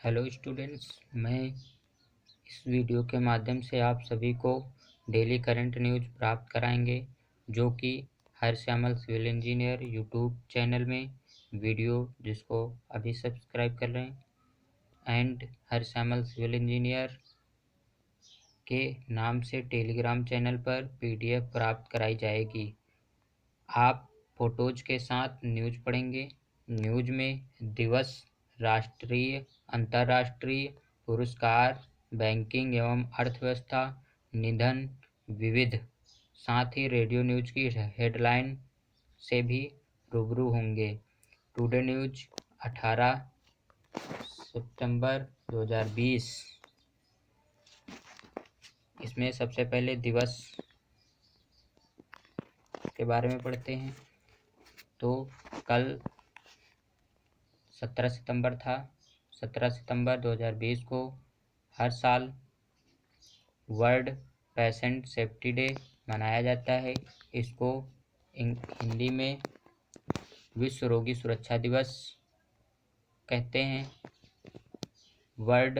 Hello students, मैं इस video के माध्यम से आप सभी को डेली करंट न्यूज प्राप्त कराएंगे, जो कि हरश्यामल सिविल इंजीनियर यूट्यूब चैनल में वीडियो जिसको अभी सब्सक्राइब कर लें एंड हरश्यामल सिविल इंजीनियर के नाम से टेलीग्राम चैनल पर पीडीएफ प्राप्त कराई जाएगी। आप फोटोज के साथ न्यूज पढ़ेंगे। न्यूज में दिवस, राष्ट्रीय, अंतर्राष्ट्रीय, पुरस्कार, बैंकिंग एवं अर्थव्यवस्था, निधन, विविध, साथ ही रेडियो न्यूज की हेडलाइन से भी रूबरू होंगे। टुडे न्यूज 18 सितंबर 2020। इसमें सबसे पहले दिवस के बारे में पढ़ते हैं। तो कल 17 सितंबर था। 17 सितंबर 2020 को हर साल वर्ल्ड पेशेंट सेफ्टी डे मनाया जाता है। इसको हिंदी में विश्व रोगी सुरक्षा दिवस कहते हैं। वर्ल्ड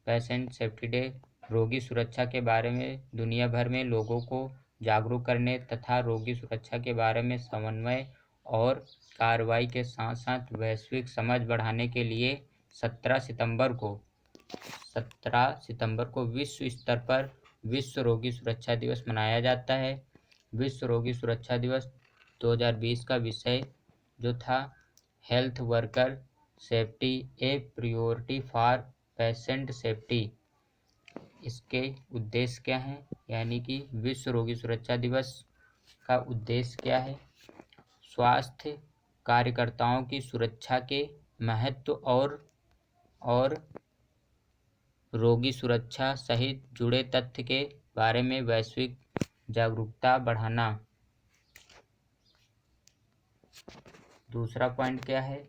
पेशेंट सेफ्टी डे रोगी सुरक्षा के बारे में दुनिया भर में लोगों को जागरूक करने तथा रोगी सुरक्षा के बारे में समन्वय और कार्रवाई के साथ साथ वैश्विक समझ बढ़ाने के लिए 17 सितंबर को विश्व स्तर पर विश्व रोगी सुरक्षा दिवस मनाया जाता है। विश्व रोगी सुरक्षा दिवस 2020 का विषय जो था health worker safety A priority for patient safety. इसके उद्देश्य क्या हैं, यानी कि विश्व रोगी सुरक्षा दिवस का उद्देश्य क्या है। स्वास्थ्य कार्यकर्ताओं की सुरक्षा के महत्व और रोगी सुरक्षा सहित जुड़े तथ्य के बारे में वैश्विक जागरूकता बढ़ाना। दूसरा पॉइंट क्या है,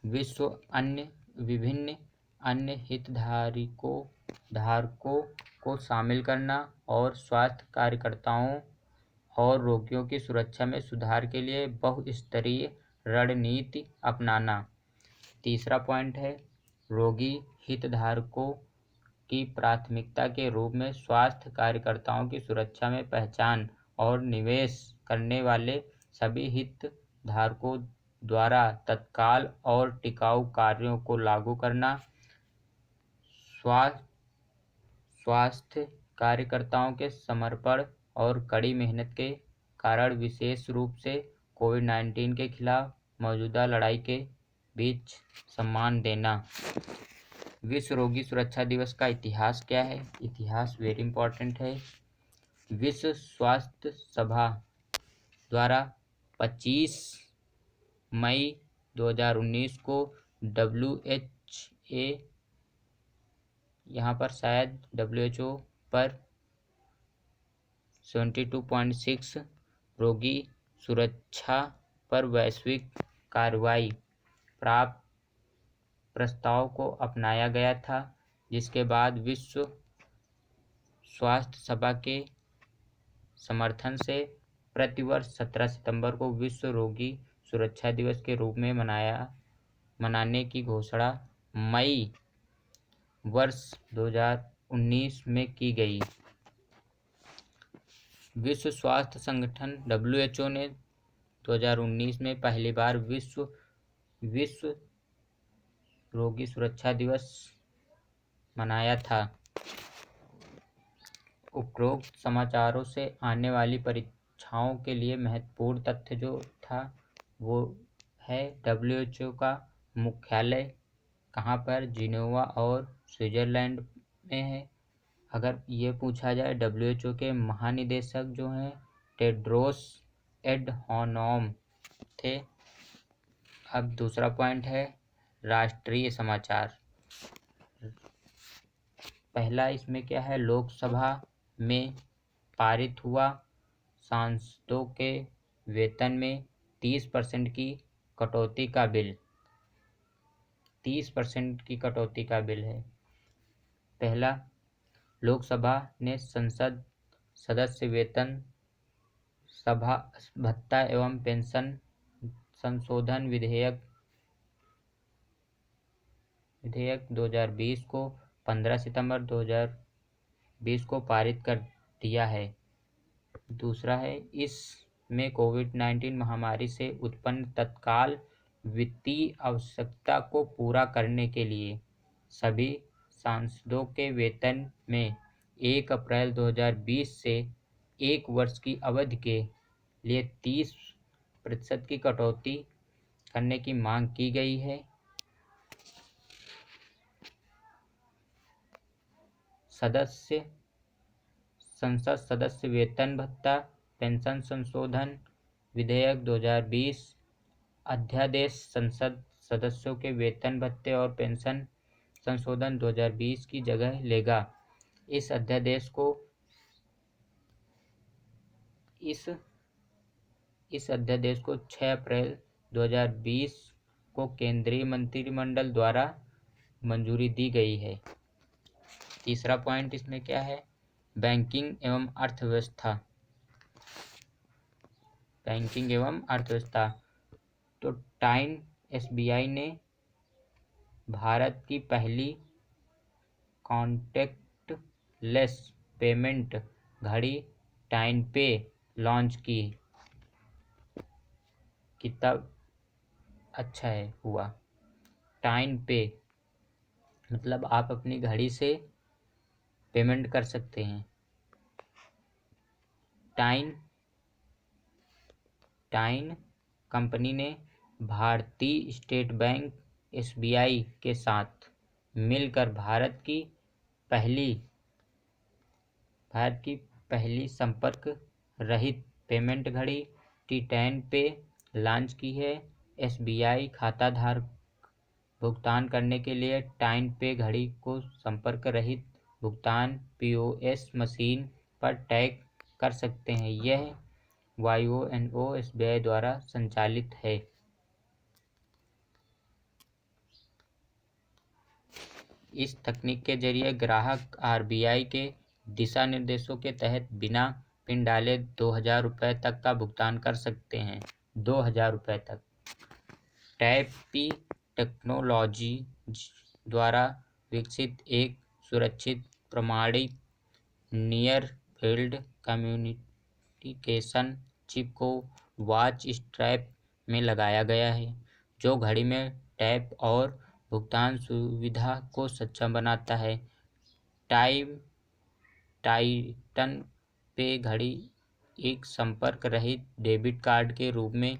विभिन्न अन्य धारकों को शामिल करना और स्वास्थ्य कार्यकर्ताओं और रोगियों की सुरक्षा में सुधार के लिए बहुस्तरीय रणनीति अपनाना। तीसरा पॉइंट है, रोगी हितधारकों की प्राथमिकता के रूप में स्वास्थ्य कार्यकर्ताओं की सुरक्षा में पहचान और निवेश करने वाले सभी हितधारकों द्वारा तत्काल और टिकाऊ कार्यों को लागू करना। स्वास्थ्य कार्यकर्ताओं के समर्पण और कड़ी मेहनत के कारण विशेष रूप से कोविड-19 के खिलाफ मौजूदा लड़ाई के बीच सम्मान देना। विश्व रोगी सुरक्षा दिवस का इतिहास क्या है। इतिहास वेरी इंपॉर्टेंट है। विश्व स्वास्थ्य संगठन द्वारा 25 मई 2019 को WHO यहाँ पर शायद WHO पर 72.6 रोगी सुरक्षा पर वैश्विक कार्रवाई प्राप्त प्रस्ताव को अपनाया गया था, जिसके बाद विश्व स्वास्थ्य संगठन के समर्थन से प्रतिवर्ष 17 सितंबर को विश्व रोगी सुरक्षा दिवस के रूप में मनाने की घोषणा मई वर्ष 2019 में की गई। विश्व स्वास्थ्य संगठन WHO ने 2019 में पहली बार विश्व रोगी सुरक्षा दिवस मनाया था। उपरोक्त समाचारों से आने वाली परीक्षाओं के लिए महत्वपूर्ण तथ्य जो था वो है WHO का मुख्यालय कहाँ पर, जिनेवा और स्विट्जरलैंड में है। अगर ये पूछा जाए WHO के महानिदेशक जो हैं टेड्रोस एडहानोम थे। अब दूसरा पॉइंट है राष्ट्रीय समाचार। पहला इसमें क्या है, लोकसभा में पारित हुआ सांसदों के वेतन में 30% की कटौती का बिल। 30% की कटौती का बिल है। पहला, लोकसभा ने संसद सदस्य वेतन, सभा भत्ता एवं पेंशन संशोधन विधेयक विधेयक 2020 को 15 सितंबर 2020 को पारित कर दिया है। दूसरा है, इसमें कोविड-19 महामारी से उत्पन्न तत्काल वित्तीय आवश्यकता को पूरा करने के लिए सभी सांसदों के वेतन में 1 अप्रैल 2020 से 1 वर्ष की अवधि के लिए 30% की कटौती करने की मांग की गई है। संसद सदस्य वेतन भत्ता पेंशन संशोधन विधेयक 2020 अध्यादेश संसद सदस्यों के वेतन भत्ते और पेंशन संशोधन 2020 की जगह लेगा। इस अध्यादेश को 6 अप्रैल 2020 को केंद्रीय मंत्रिमंडल द्वारा मंजूरी दी गई है। तीसरा पॉइंट इसमें क्या है, बैंकिंग एवं अर्थव्यवस्था। तो टाइन एसबीआई ने भारत की पहली कॉन्टैक्टलेस पेमेंट घड़ी टाइन पे लॉन्च की। कितना अच्छा है हुआ। टाइन पे मतलब आप अपनी घड़ी से पेमेंट कर सकते हैं। टाइन कंपनी ने भारतीय स्टेट बैंक एसबीआई के साथ मिलकर भारत की पहली संपर्क रहित पेमेंट घड़ी टी10 पे लॉन्च की है। एसबीआई खाताधारक भुगतान करने के लिए टाइन पे घड़ी को संपर्क रहित भुगतान पीओएस मशीन पर टैग कर सकते हैं। यह YONO एसबीआई द्वारा संचालित है। इस तकनीक के जरिए ग्राहक आरबीआई के दिशा निर्देशों के तहत बिना पिन डाले 2000 रुपये तक का भुगतान कर सकते हैं। 2000 रुपये तक। टैप-पी टेक्नोलॉजी द्वारा विकसित एक सुरक्षित प्रमाणित नियर फील्ड कम्युनिकेशन चिप को वॉच स्ट्रैप में लगाया गया है, जो घड़ी में टैप और भुगतान सुविधा को सक्षम बनाता है। टाइटन पे घड़ी एक संपर्क रहित डेबिट कार्ड के रूप में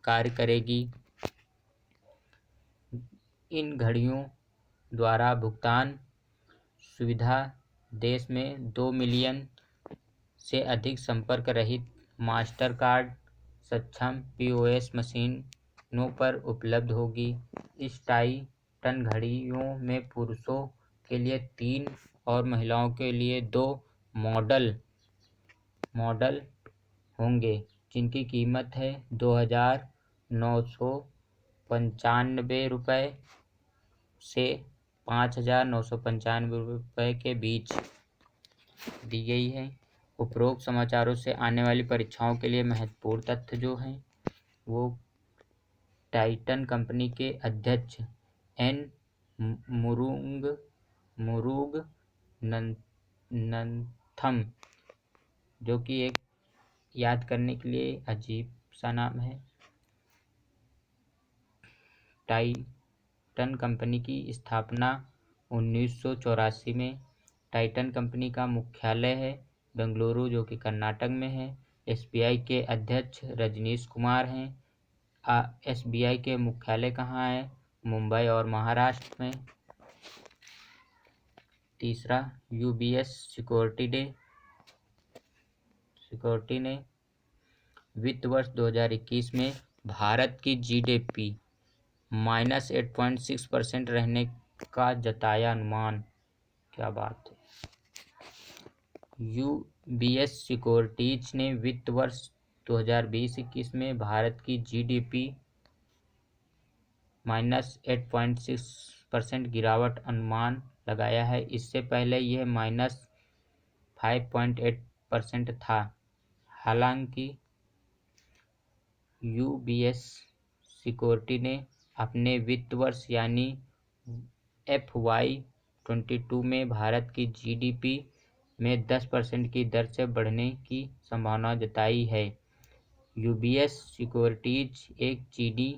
कार्य करेगी। इन घड़ियों द्वारा भुगतान सुविधा देश में 2 मिलियन से अधिक संपर्क रहित मास्टर कार्ड सक्षम पीओएस मशीनों पर उपलब्ध होगी। इस टाइटन घड़ियों में पुरुषों के लिए 3 और महिलाओं के लिए 2 मॉडल होंगे, जिनकी कीमत है 2,995 रुपये से 5,995 रुपये के बीच दी गई है। उपरोक्त समाचारों से आने वाली परीक्षाओं के लिए महत्वपूर्ण तथ्य जो हैं वो टाइटन कंपनी के अध्यक्ष एन मुरुगनंथम, जो कि एक याद करने के लिए अजीब सा नाम है। टाइटन कंपनी की स्थापना 1984 में। टाइटन कंपनी का मुख्यालय है बेंगलुरु, जो कि कर्नाटक में है। एसबीआई के अध्यक्ष रजनीश कुमार हैं। एसबीआई के मुख्यालय कहाँ है? मुंबई और महाराष्ट्र में। तीसरा, यूबीएस सिक्योरिटी ने वित्त वर्ष 2021 में भारत की जीडीपी -8.6% रहने का जताया अनुमान। क्या बात है। यूबीएस सिक्योरिटीज ने वित्त वर्ष 2020-21 में भारत की जीडीपी -8.6% गिरावट अनुमान लगाया है। इससे पहले यह -5.8% था। हालांकि यूबीएस सिक्योरिटी ने अपने वित्त वर्ष यानी FY22 में भारत की GDP में 10% की दर से बढ़ने की संभावना जताई है। UBS सिक्योरिटीज एक चीनी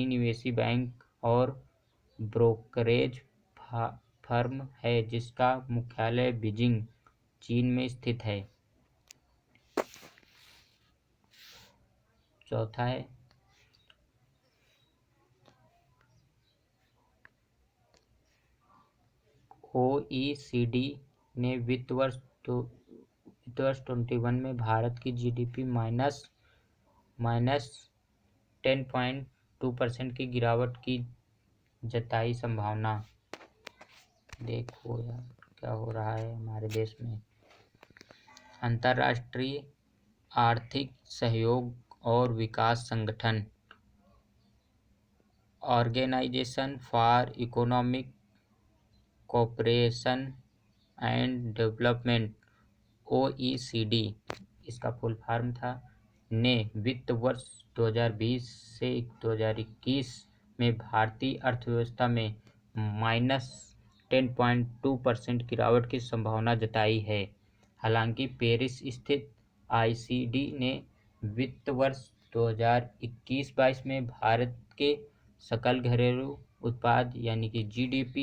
निवेशी बैंक और ब्रोकरेज फर्म है जिसका मुख्यालय बीजिंग, चीन में स्थित है। चौथा है OECD ने वित्त वर्ष 21 में भारत की GDP माइनस 10.2% की गिरावट की जताई संभावना। देखो यार क्या हो रहा है हमारे देश में। अंतर्राष्ट्रीय आर्थिक सहयोग और विकास संगठन organisation for economic cooperation and development OECD, इसका फुल फॉर्म था, ने वित्त वर्ष 2020 से 2021 में भारतीय अर्थव्यवस्था में माइनस 10.2% गिरावट की संभावना जताई है। हालांकि पेरिस स्थित OECD ने वित्त वर्ष 2021-22 में भारत के सकल घरेलू उत्पाद यानी कि GDP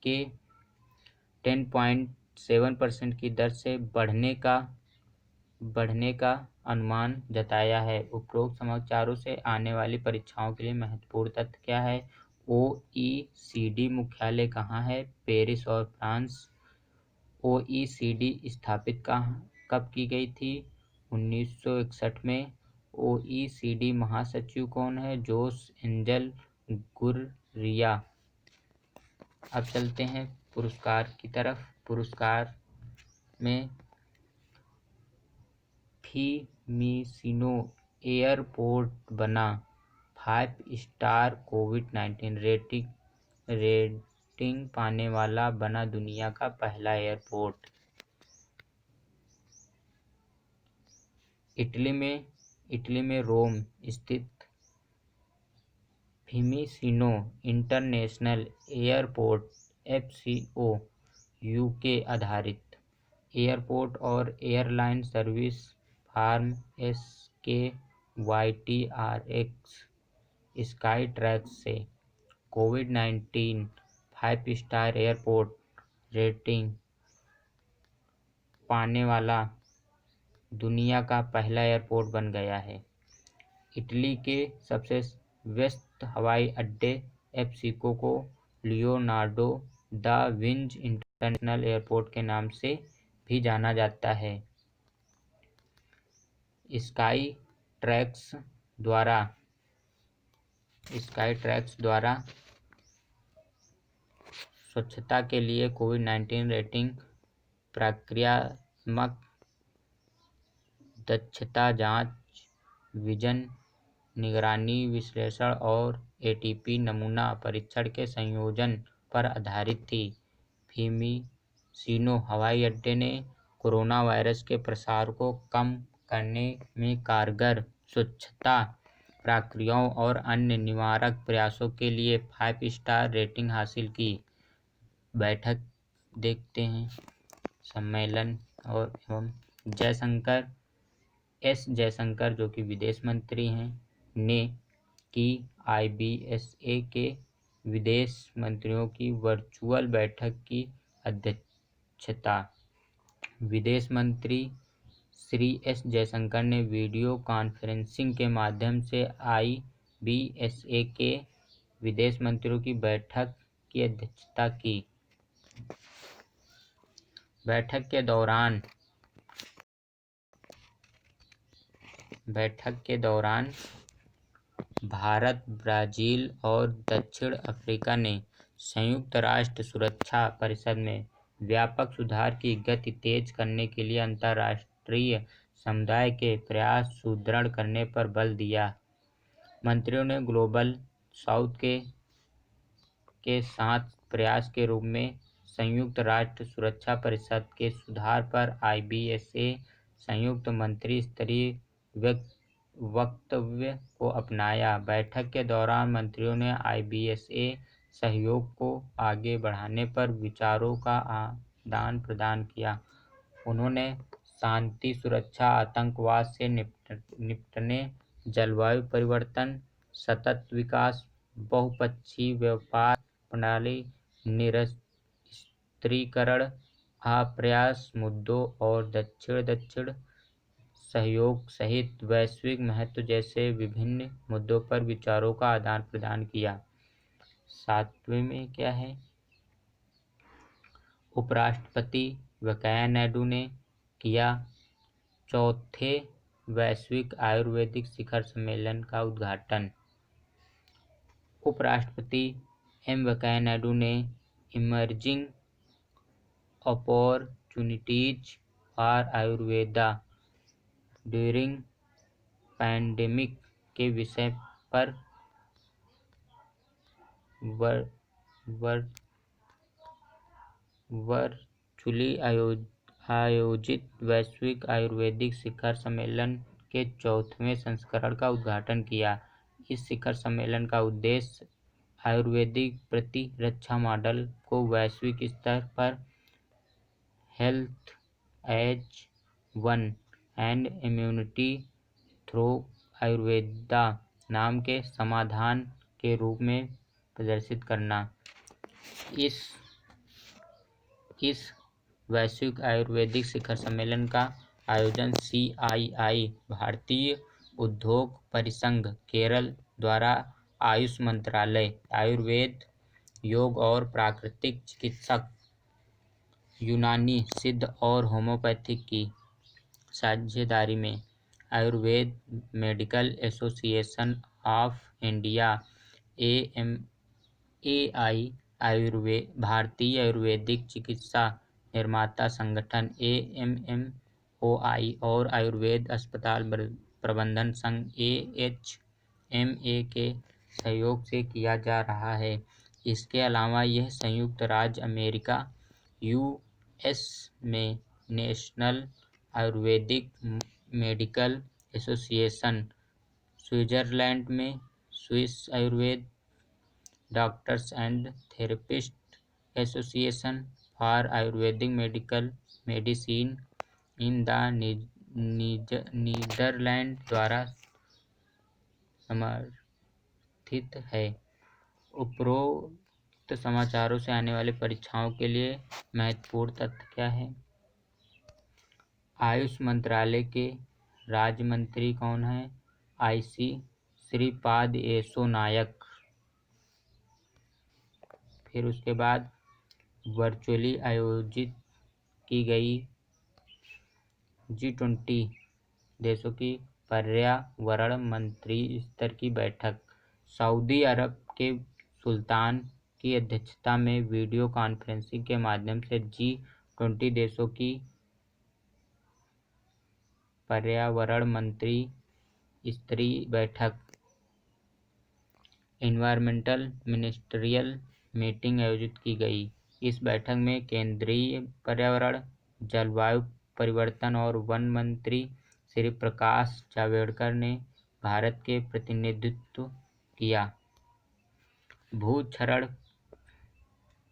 के 10.7% की दर से बढ़ने का अनुमान जताया है। उपरोक्त समाचारों से आने वाली परीक्षाओं के लिए महत्वपूर्ण तथ्य क्या है? OECD मुख्यालय कहाँ है? पेरिस और फ्रांस। OECD स्थापित कब की गई थी? 1961 में। OECD महासचिव कौन है? जोस एंजल गुर्रिया। अब चलते हैं पुरस्कार की तरफ। पुरस्कार में फिमिसिनो एयरपोर्ट बना 5 स्टार कोविड-19 रेटिंग पाने वाला बना दुनिया का पहला एयरपोर्ट। इटली में रोम स्थित फिमिसिनो इंटरनेशनल एयरपोर्ट FCO UK आधारित एयरपोर्ट और airline service firm SKYTRX sky tracks से कोविड-19 5 स्टार एयरपोर्ट रेटिंग पाने वाला दुनिया का पहला एयरपोर्ट बन गया है। इटली के सबसे व्यस्त हवाई अड्डे FCO को Leonardo da Vinci international airport के नाम से भी जाना जाता है। स्काई ट्रैक्स द्वारा स्वच्छता के लिए कोविड-19 रेटिंग प्रक्रियात्मक दक्षता जांच, विजन निगरानी, विश्लेषण और ATP नमूना परीक्षण के संयोजन पर आधारित थी। फिमिसिनो हवाई अड्डे ने कोरोना वायरस के प्रसार को कम करने में कारगर स्वच्छता प्रक्रियाओं और अन्य निवारक प्रयासों के लिए 5 स्टार रेटिंग हासिल की। बैठक देखते हैं। सम्मेलन और एवं जयशंकर जो कि विदेश मंत्री हैं ने की IBSA के विदेश मंत्रियों की वर्चुअल बैठक की अध्यक्षता। विदेश मंत्री श्री S जयशंकर ने वीडियो कॉन्फ्रेंसिंग के माध्यम से IBSA के विदेश मंत्रियों की बैठक की अध्यक्षता की। बैठक के दौरान भारत, ब्राजील और दक्षिण अफ्रीका ने संयुक्त राष्ट्र सुरक्षा परिषद में व्यापक सुधार की गति तेज करने के लिए अंतर्राष्ट्रीय समुदाय के प्रयास सुदृढ़ करने पर बल दिया। मंत्रियों ने ग्लोबल साउथ के साथ प्रयास के रूप में संयुक्त राष्ट्र सुरक्षा परिषद के सुधार पर IBSA संयुक्त मंत्री स्तरीय वक्तव्य को अपनाया। बैठक के दौरान मंत्रियों ने IBSA सहयोग को आगे बढ़ाने पर विचारों का आदान प्रदान किया। उन्होंने शांति, सुरक्षा, आतंकवाद से निपटने, जलवायु परिवर्तन, सतत विकास, बहुपक्षीय व्यापार प्रणाली, निरस्त्रीकरण, अप्रयास मुद्दों और दक्षिण-दक्षिण सहयोग सहित वैश्विक महत्व जैसे विभिन्न मुद्दों पर विचारों का आदान प्रदान किया। 7वें में क्या है? उपराष्ट्रपति वेंकैया नायडू ने किया 4थे वैश्विक आयुर्वेदिक शिखर सम्मेलन का उद्घाटन। उपराष्ट्रपति वेंकैया नायडू ने emerging opportunities for Ayurveda during pandemic के विषय पर वर्चुअली आयोजित वैश्विक आयुर्वेदिक शिखर सम्मेलन के 4वें संस्करण का उद्घाटन किया। इस शिखर सम्मेलन का उद्देश्य आयुर्वेदिक प्रतिरक्षा मॉडल को वैश्विक स्तर पर health as one and immunity through Ayurveda नाम के समाधान के रूप में प्रदर्शित करना। इस वैश्विक आयुर्वेदिक शिखर सम्मेलन का आयोजन CII भारतीय उद्योग परिसंघ केरल द्वारा आयुष मंत्रालय, आयुर्वेद, योग और प्राकृतिक चिकित्सक, यूनानी, सिद्ध और होम्योपैथिक की साझेदारी में Ayurveda medical association of India AMAI, भारतीय आयुर्वेदिक चिकित्सा निर्माता संगठन AMMOI और आयुर्वेद अस्पताल प्रबंधन संघ AHMA के सहयोग से किया जा रहा है। इसके अलावा यह संयुक्त राज्य अमेरिका US में national Ayurvedic medical association, Switzerland में Swiss Ayurveda doctors and therapist association for Ayurvedic medicine in the Netherlands द्वारा समर्थित है। उपरोक्त समाचारों से आने वाली परीक्षाओं के लिए महत्वपूर्ण तथ्य क्या है? आयुष मंत्रालय के राज्य मंत्री कौन है? IC श्रीपाद येसो नायक। फिर उसके बाद वर्चुअली आयोजित की गई G20 देशों की पर्यावरण मंत्री स्तर की बैठक। सऊदी अरब के सुल्तान की अध्यक्षता में वीडियो कॉन्फ्रेंसिंग के माध्यम से G20 देशों की पर्यावरण मंत्री स्तरीय बैठक, एनवायरमेंटल मिनिस्ट्रियल मीटिंग आयोजित की गई। इस बैठक में केंद्रीय पर्यावरण, जलवायु परिवर्तन और वन मंत्री श्री प्रकाश जावड़ेकर ने भारत के प्रतिनिधित्व किया। भू-क्षरण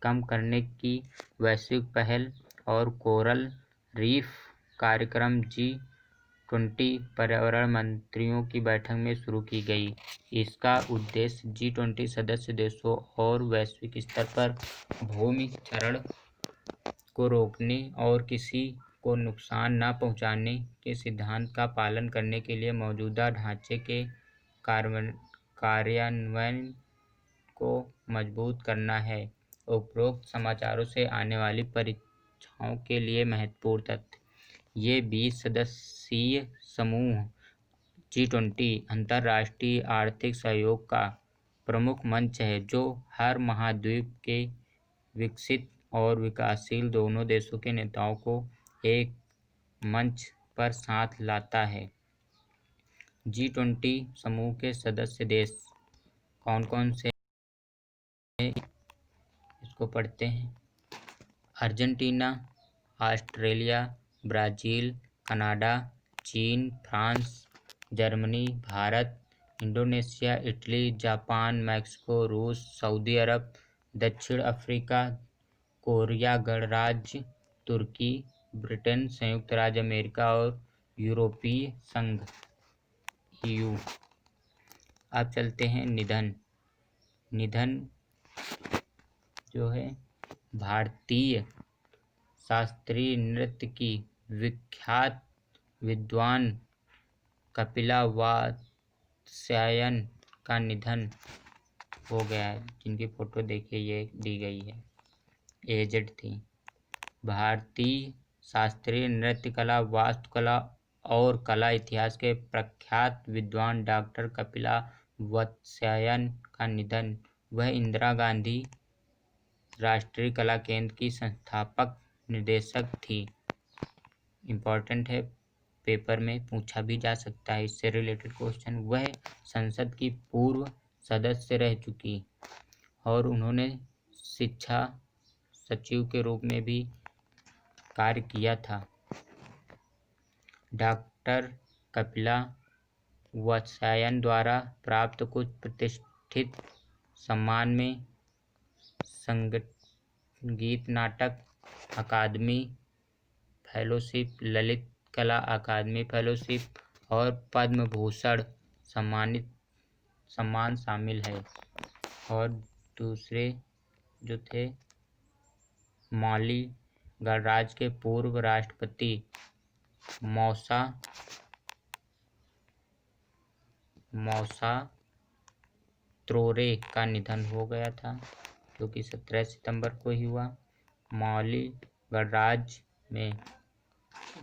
कम करने की वैश्विक पहल और कोरल रीफ कार्यक्रम G20 पर्यावरण मंत्रियों की बैठक में शुरू की गई। इसका उद्देश्य G20 सदस्य देशों और वैश्विक स्तर पर भूमि क्षरण को रोकने और किसी को नुकसान न पहुंचाने के सिद्धांत का पालन करने के लिए मौजूदा ढांचे के कार्यान्वयन को मजबूत करना है। उपरोक्त समाचारों से आने वाली परीक्षाओं के लिए महत्वपूर्ण तथ्य। ये 20 सदस्यीय समूह G20 अंतर्राष्ट्रीय आर्थिक सहयोग का प्रमुख मंच है जो हर महाद्वीप के विकसित और विकासशील दोनों देशों के नेताओं को एक मंच पर साथ लाता है। G20 समूह के सदस्य देश कौन कौन से इसको पढ़ते हैं? अर्जेंटीना, ऑस्ट्रेलिया, ब्राज़ील, कनाडा, चीन, France, Germany, Bharat, Indonesia, Italy, Japan, Mexico, रूस, सऊदी अरब, दक्षिण अफ्रीका, कोरिया गणराज्य, तुर्की, ब्रिटेन, संयुक्त राज्य अमेरिका और यूरोपीय संघ (EU). अब चलते हैं निधन। निधन जो है भारतीय शास्त्रीय नृत्य की विख्यात विद्वान कपिला वात्स्यायन का निधन हो गया है, जिनकी फोटो देखिए ये दी गई है, एजेड थी। भारतीय शास्त्रीय नृत्य कला, वास्तुकला और कला इतिहास के प्रख्यात विद्वान डॉक्टर कपिला वात्स्यायन का निधन। वह इंदिरा गांधी राष्ट्रीय कला केंद्र की संस्थापक निर्देशक थी। इम्पॉर्टेंट है, पेपर में पूछा भी जा सकता है इससे रिलेटेड क्वेश्चन। वह संसद की पूर्व सदस्य रह चुकी और उन्होंने शिक्षा सचिव के रूप में भी कार्य किया था। डॉक्टर कपिला वात्स्यायन द्वारा प्राप्त कुछ प्रतिष्ठित सम्मान में संगीत नाटक अकादमी फेलोशिप, ललित कला अकादमी फेलोशिप और पद्म भूषण सम्मान शामिल है। और दूसरे जो थे माली गणराज्य के पूर्व राष्ट्रपति मौसा त्रोरे का निधन हो गया था, जो कि 17 सितंबर को ही हुआ। माली गणराज्य में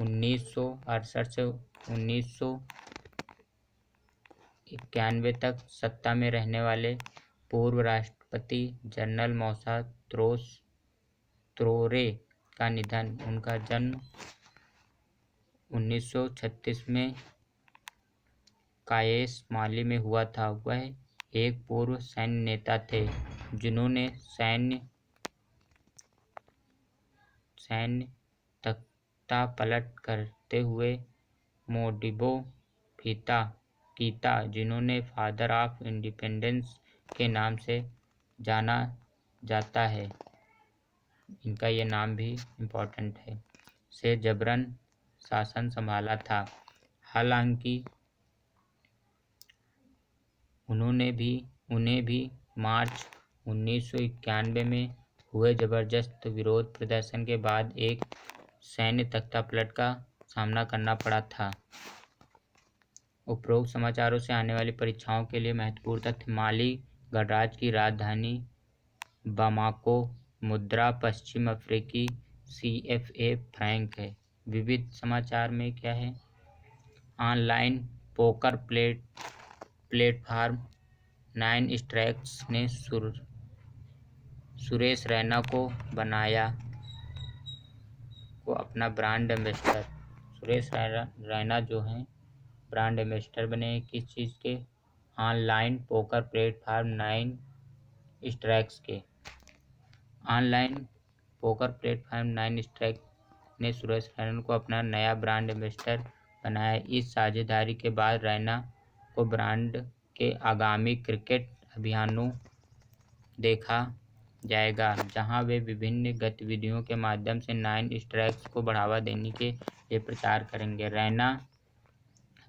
1968 से 1991 तक सत्ता में रहने वाले पूर्व राष्ट्रपति जनरल मौसा त्रोरे का निधन। उनका जन्म 1936 में कायस, माली में हुआ था। वह एक पूर्व सैन्य नेता थे जिन्होंने सैन्य तख्तापलट करते हुए मोडिबो कीता, जिन्होंने फादर ऑफ इंडिपेंडेंस के नाम से जाना जाता है, इनका ये नाम भी इम्पोर्टेंट है, से जबरन शासन संभाला था। हालांकि उन्हें भी मार्च 1991 में हुए जबरदस्त विरोध प्रदर्शन के बाद एक सैन्य तख्तापलट का सामना करना पड़ा था। उपरोक्त समाचारों से आने वाली परीक्षाओं के लिए महत्वपूर्ण तथ्य। माली गणराज्य की राजधानी बामाको, मुद्रा पश्चिम अफ्रीकी CFA फ्रैंक है। विविध समाचार में क्या है? ऑनलाइन पोकर प्लेटफॉर्म 9 स्ट्रैक्स ने सुरेश रैना को बनाया अपना ब्रांड एम्बेसडर। सुरेश रैना जो हैं ब्रांड एम्बेसडर बने किस चीज़ के? ऑनलाइन पोकर प्लेटफॉर्म 9 स्ट्रैक्स के। ऑनलाइन पोकर प्लेटफॉर्म 9 स्ट्रैक ने सुरेश रैना को अपना नया ब्रांड एम्बेसडर बनाया। इस साझेदारी के बाद रैना को ब्रांड के आगामी क्रिकेट अभियानों देखा जाएगा, जहां वे विभिन्न गतिविधियों के माध्यम से 9 स्ट्रैक्स को बढ़ावा देने के लिए प्रचार करेंगे। रैना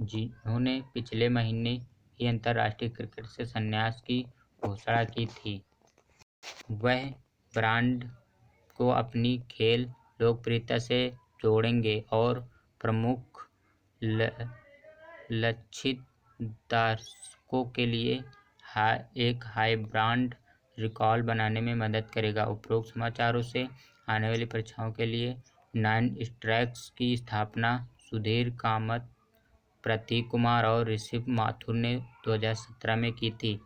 जिन्होंने पिछले महीने ही अंतर्राष्ट्रीय क्रिकेट से संन्यास की घोषणा की थी, वह ब्रांड को अपनी खेल लोकप्रियता से जोड़ेंगे और प्रमुख लक्षित दर्शकों के लिए एक हाई ब्रांड रिकॉल बनाने में मदद करेगा। उपरोक्त समाचारों से आने वाली परीक्षाओं के लिए 9 स्ट्रैक्स की स्थापना सुधीर कामत, प्रतीक कुमार और ऋषभ माथुर ने 2017 में की थी।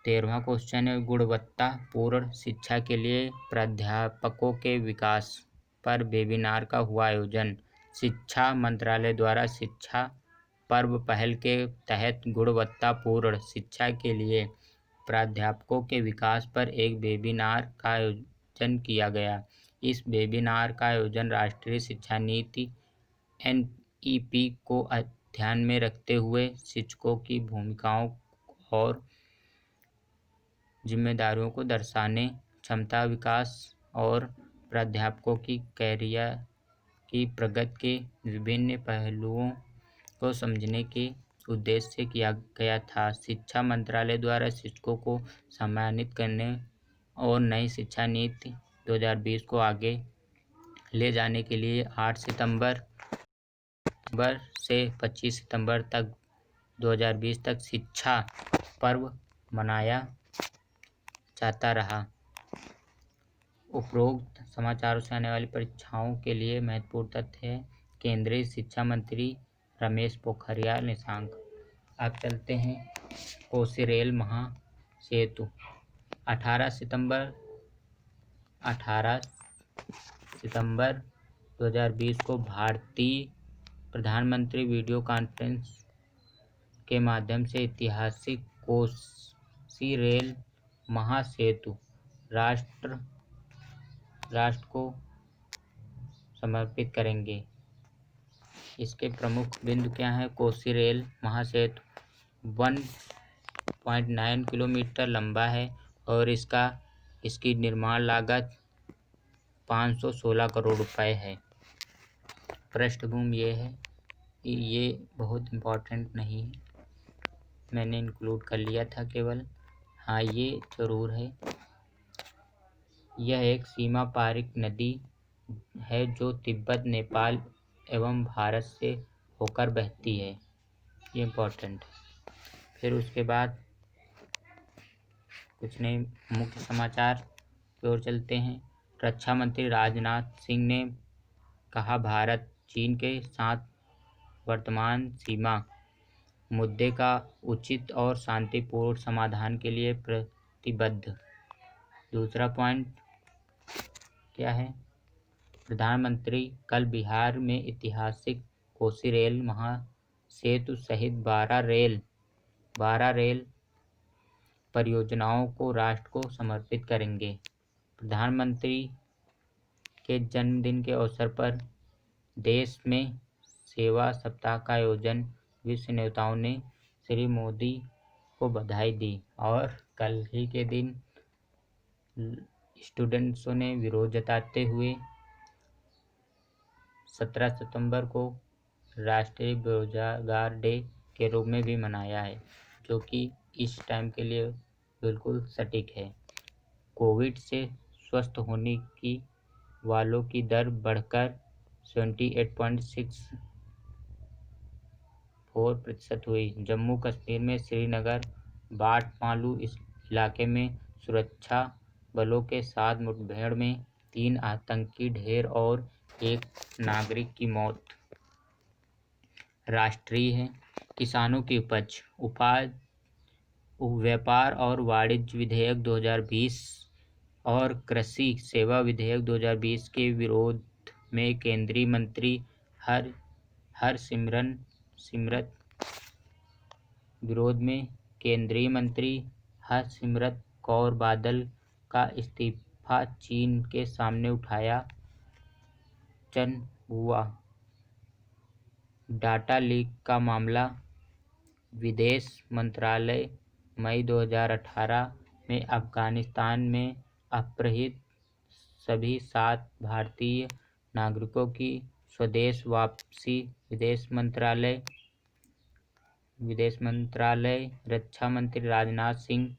13वां क्वेश्चन है, गुणवत्तापूर्ण शिक्षा के लिए प्राध्यापकों के विकास पर वेबिनार का हुआ आयोजन। शिक्षा मंत्रालय द्वारा शिक्षा पर्व पहल के तहत गुणवत्तापूर्ण शिक्षा के लिए प्राध्यापकों के विकास पर एक वेबिनार का आयोजन किया गया। इस वेबिनार का आयोजन राष्ट्रीय शिक्षा नीति NEP को ध्यान में रखते हुए शिक्षकों की भूमिकाओं और जिम्मेदारियों को दर्शाने, क्षमता विकास और प्राध्यापकों की कैरियर की प्रगति के विभिन्न पहलुओं को समझने के उद्देश्य से किया गया था। शिक्षा मंत्रालय द्वारा शिक्षकों को सम्मानित करने और नई शिक्षा नीति 2020 को आगे ले जाने के लिए 8 सितंबर से 25 सितंबर तक 2020 तक शिक्षा पर्व मनाया जाता रहा। उपरोक्त समाचारों से आने वाली परीक्षाओं के लिए महत्वपूर्ण तथ्य है। केंद्रीय शिक्षा मंत्री रमेश पोखरियाल निशंक। अब चलते हैं कोसी रेल महासेतु। 18 सितंबर 2020 को भारतीय प्रधानमंत्री वीडियो कॉन्फ्रेंस के माध्यम से ऐतिहासिक कोसी रेल महासेतु राष्ट्र को समर्पित करेंगे। इसके प्रमुख बिंदु क्या हैं? कोसी रेल महासेतु 1.9 किलोमीटर लंबा है और इसकी निर्माण लागत 516 करोड़ रुपए है। पृष्ठभूमि ये है कि ये बहुत इम्पोर्टेंट नहीं है, मैंने इंक्लूड कर लिया था केवल। हाँ, ये जरूर है। यह एक सीमा पारिक नदी है जो तिब्बत, नेपाल एवं भारत से होकर बहती है। ये इम्पोर्टेंट है। फिर उसके बाद कुछ नए मुख्य समाचार की ओर चलते हैं। रक्षा मंत्री राजनाथ सिंह ने कहा, भारत चीन के साथ वर्तमान सीमा मुद्दे का उचित और शांतिपूर्ण समाधान के लिए प्रतिबद्ध। दूसरा पॉइंट क्या है? प्रधानमंत्री कल बिहार में ऐतिहासिक कोसी रेल महासेतु सहित 12 रेल परियोजनाओं को राष्ट्र को समर्पित करेंगे। प्रधानमंत्री के जन्मदिन के अवसर पर देश में सेवा सप्ताह का आयोजन। विश्व नेताओं ने श्री मोदी को बधाई दी और कल ही के दिन स्टूडेंट्सों ने विरोध जताते हुए 17 सितंबर को राष्ट्रीय बेरोजगार डे के रूप में भी मनाया है, जो कि इस टाइम के लिए बिल्कुल सटीक है। कोविड से स्वस्थ होने की वालों की दर बढ़कर 78.64% हुई। जम्मू कश्मीर में श्रीनगर बाटमालू इलाके में सुरक्षा बलों के साथ मुठभेड़ में 3 आतंकी ढेर और 1 नागरिक की मौत। राष्ट्रीय किसानों की उपज व्यापार और वाणिज्य विधेयक 2020 और कृषि सेवा विधेयक 2020 के विरोध में केंद्रीय मंत्री हरसिमरत कौर बादल का इस्तीफा चीन के सामने उठाया चन हुआ। डाटा लीक का मामला। विदेश मंत्रालय मई 2018 में अफगानिस्तान में अपहृत सभी 7 भारतीय नागरिकों की स्वदेश वापसी। विदेश मंत्रालय रक्षा मंत्री राजनाथ सिंह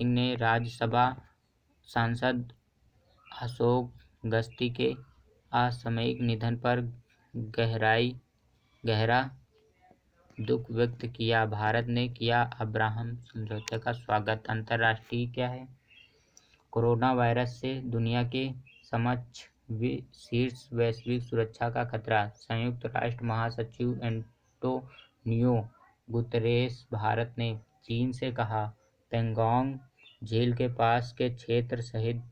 ने राज्यसभा सांसद अशोक गस्ती के असामयिक निधन पर गहरा दुख व्यक्त किया। भारत ने किया अब्राहम समझौते का स्वागत। अंतर्राष्ट्रीय क्या है? कोरोना वायरस से दुनिया के समक्ष शीर्ष वैश्विक सुरक्षा का खतरा। संयुक्त राष्ट्र महासचिव एंटोनियो गुतेरेस भारत ने चीन से कहा, पेंगोंग झील के पास के क्षेत्र सहित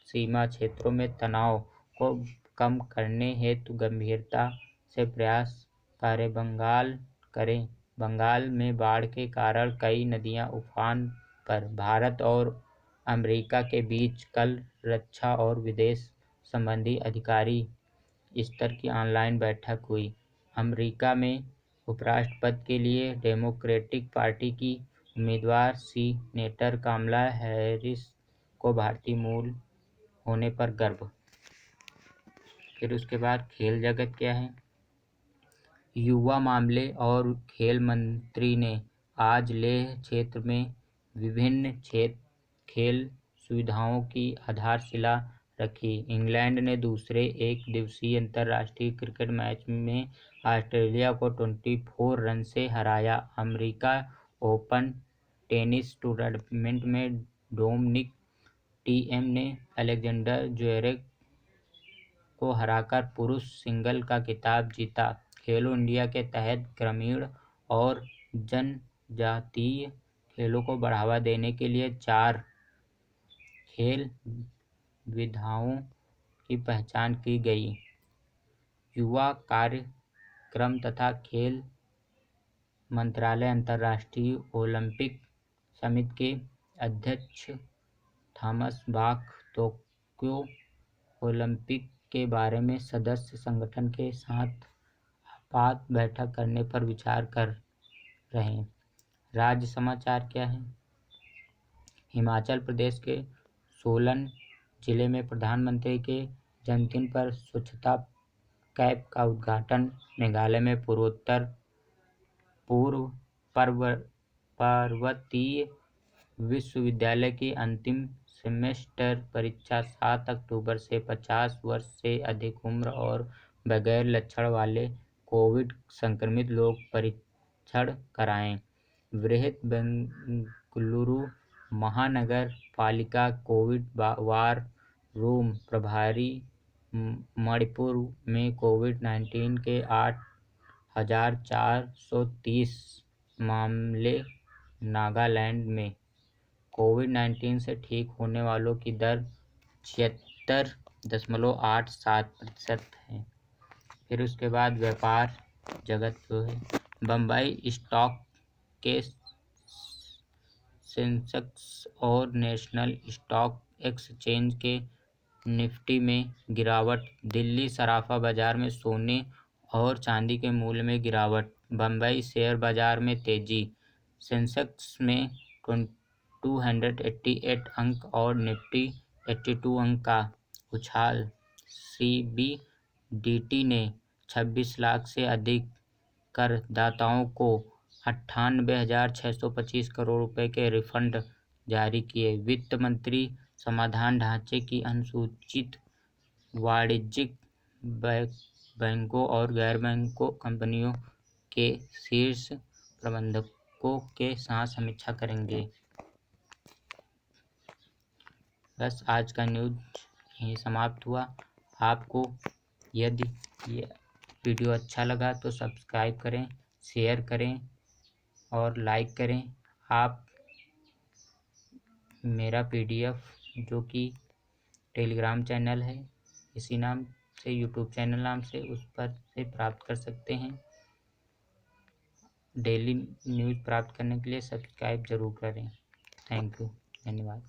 सीमा क्षेत्रों में तनाव को कम करने हेतु गंभीरता से प्रयास करें। बंगाल में बाढ़ के कारण कई नदियां उफान पर। भारत और अमेरिका के बीच कल रक्षा और विदेश संबंधी अधिकारी स्तर की ऑनलाइन बैठक हुई। अमेरिका में उपराष्ट्रपति के लिए डेमोक्रेटिक पार्टी की उम्मीदवार सीनेटर कमला हैरिस को भारतीय मूल होने पर गर्व। फिर उसके बाद खेल जगत क्या है। युवा मामले और खेल मंत्री ने आज लेह क्षेत्र में विभिन्न खेल सुविधाओं की आधारशिला रखी। इंग्लैंड ने दूसरे एक दिवसीय अंतर्राष्ट्रीय क्रिकेट मैच में ऑस्ट्रेलिया को 24 रन से हराया। अमेरिका ओपन टेनिस टूर्नामेंट में डोमिनिक टीएम ने अलेक्जेंडर ज्वेरेव को हराकर पुरुष सिंगल का खिताब जीता। खेलो इंडिया के तहत ग्रामीण और जनजातीय खेलों को बढ़ावा देने के लिए 4 खेल विधाओं की पहचान की गई। युवा कार्यक्रम तथा खेल मंत्रालय अंतर्राष्ट्रीय ओलंपिक समिति के अध्यक्ष थॉमस बाख टोक्यो ओलंपिक के बारे में सदस्य संगठन के साथ आपात बैठक करने पर विचार कर रहे हैं। राज्य समाचार क्या है। हिमाचल प्रदेश के सोलन जिले में प्रधानमंत्री के जन्मदिन पर स्वच्छता कैंप का उद्घाटन। मेघालय में पूर्व पर्वतीय विश्वविद्यालय की अंतिम सेमेस्टर परीक्षा 7 अक्टूबर से 50 वर्ष से अधिक उम्र और बगैर लक्षण वाले कोविड संक्रमित लोग परीक्षण कराएं। बृहत बेंगलुरु महानगर पालिका कोविड वार रूम प्रभारी। मणिपुर में कोविड-19 के 8,430 मामले। नागालैंड में कोविड-19 से ठीक होने वालों की दर 76.87% है। फिर उसके बाद व्यापार जगत जो है। बम्बई स्टॉक के सेंसेक्स और नेशनल स्टॉक एक्सचेंज के निफ्टी में गिरावट। दिल्ली सराफा बाजार में सोने और चांदी के मूल्य में गिरावट। बम्बई शेयर बाजार में तेजी। सेंसेक्स में 288 अंक और निफ्टी 82 अंक का उछाल। सीबीडीटी ने 26 लाख से अधिक करदाताओं को 98,625 करोड़ रुपए के रिफंड जारी किए। वित्त मंत्री समाधान ढांचे की अनुसूचित वाणिज्यिक बैंकों और गैर बैंकों कंपनियों के शीर्ष प्रबंधकों के साथ समीक्षा करेंगे। बस आज का न्यूज़ यहीं समाप्त हुआ। आपको यदि ये वीडियो अच्छा लगा तो सब्सक्राइब करें, शेयर करें और लाइक करें। आप मेरा PDF जो कि टेलीग्राम चैनल है इसी नाम से, यूट्यूब चैनल नाम से, उस पर से प्राप्त कर सकते हैं। डेली न्यूज़ प्राप्त करने के लिए सब्सक्राइब जरूर करें। थैंक यू, धन्यवाद।